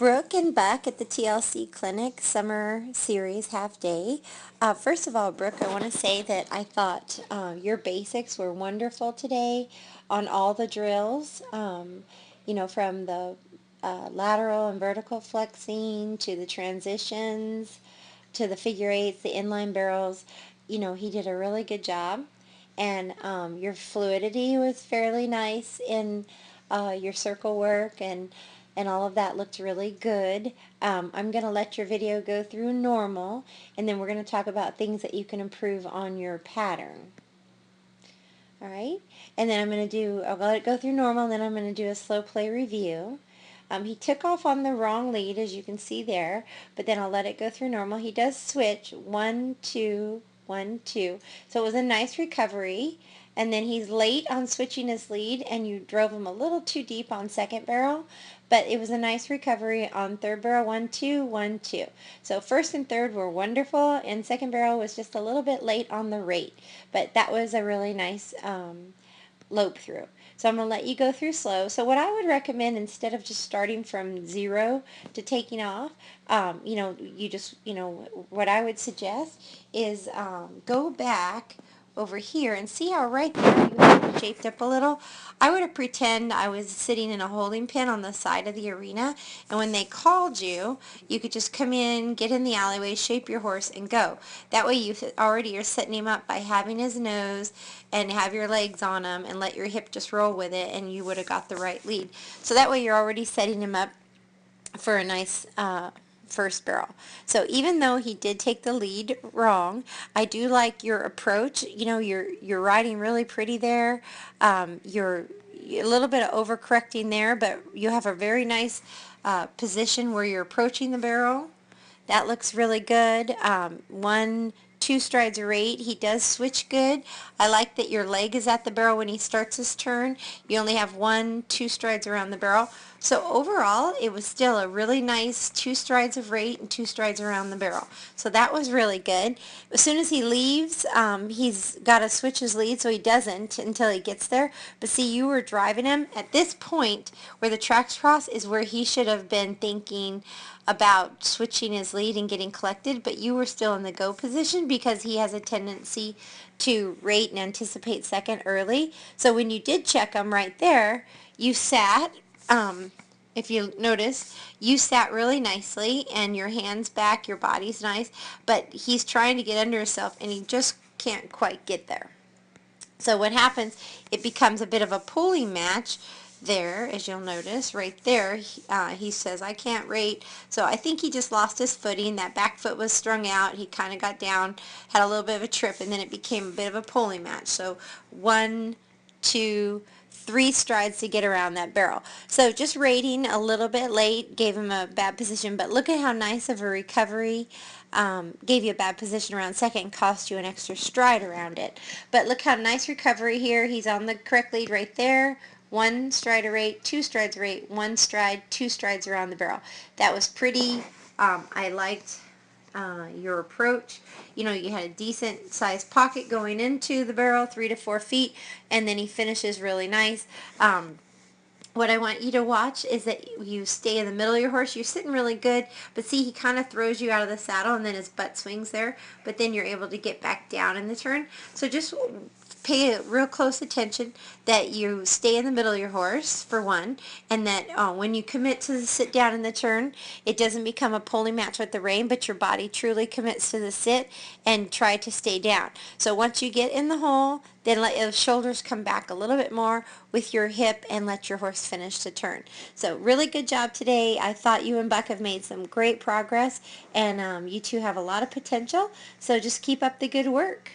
Brooke and Buck at the TLC Clinic Summer Series Half Day. First of all, Brooke, I want to say that I thought your basics were wonderful today on all the drills, from the lateral and vertical flexing to the transitions to the figure eights, the inline barrels. He did a really good job. And your fluidity was fairly nice in your circle work, and all of that looked really good. I'm going to let your video go through normal, and then we're going to talk about things that you can improve on your pattern. All right? And then I'll let it go through normal, and then I'm going to do a slow play review. He took off on the wrong lead, as you can see there, but then I'll let it go through normal. He does switch 1, 2, 1, 2. So it was a nice recovery. And then he's late on switching his lead, and you drove him a little too deep on second barrel, but it was a nice recovery on third barrel, 1, 2, 1, 2. So first and third were wonderful, and second barrel was just a little bit late on the rate, but that was a really nice lope through. So I'm going to let you go through slow. So what I would recommend, instead of just starting from 0 to taking off, what I would suggest is go back over here and see how right there you have it shaped up a little. I would pretend I was sitting in a holding pen on the side of the arena, and when they called you, you could just come in, get in the alleyway, shape your horse, and go. That way you already are setting him up by having his nose and have your legs on him and let your hip just roll with it, and you would have got the right lead. So that way you're already setting him up for a nice first barrel. So even though he did take the lead wrong, I do like your approach. You're riding really pretty there. You're a little bit of overcorrecting there, but you have a very nice position where you're approaching the barrel. That looks really good. 1, 2 strides a rate. He does switch good. I like that your leg is at the barrel when he starts his turn. You only have 1, 2 strides around the barrel. So overall, it was still a really nice 2 strides of rate and 2 strides around the barrel. So that was really good. As soon as he leaves, he's got to switch his lead, so he doesn't until he gets there. But see, you were driving him. At this point, where the tracks cross is where he should have been thinking about switching his lead and getting collected, but you were still in the go position because he has a tendency to rate and anticipate second early. So when you did check him right there, you sat, if you notice, you sat really nicely, and your hands back, your body's nice, but he's trying to get under himself, and he just can't quite get there. So what happens, it becomes a bit of a pulling match there, as you'll notice right there. He says, I can't rate. So I think he just lost his footing. That back foot was strung out. He kind of got down, had a little bit of a trip, and then it became a bit of a pulling match. So 1, 2, 3 strides to get around that barrel. So just rating a little bit late gave him a bad position, but look at how nice of a recovery. Gave you a bad position around second and cost you an extra stride around it. But look how nice recovery here. He's on the correct lead right there. 1 stride a rate, 2 strides a rate, 1 stride, 2 strides around the barrel. That was pretty. I liked your approach. You had a decent sized pocket going into the barrel, 3 to 4 feet, and then he finishes really nice. What I want you to watch is that you stay in the middle of your horse. You're sitting really good, but see, he kind of throws you out of the saddle, and then his butt swings there, but then you're able to get back down in the turn. So just pay real close attention that you stay in the middle of your horse, for one, and that when you commit to the sit down in the turn, it doesn't become a pulling match with the rein, but your body truly commits to the sit and try to stay down. So once you get in the hole, then let your shoulders come back a little bit more with your hip and let your horse finish the turn. So really good job today. I thought you and Buck have made some great progress, and you two have a lot of potential, so just keep up the good work.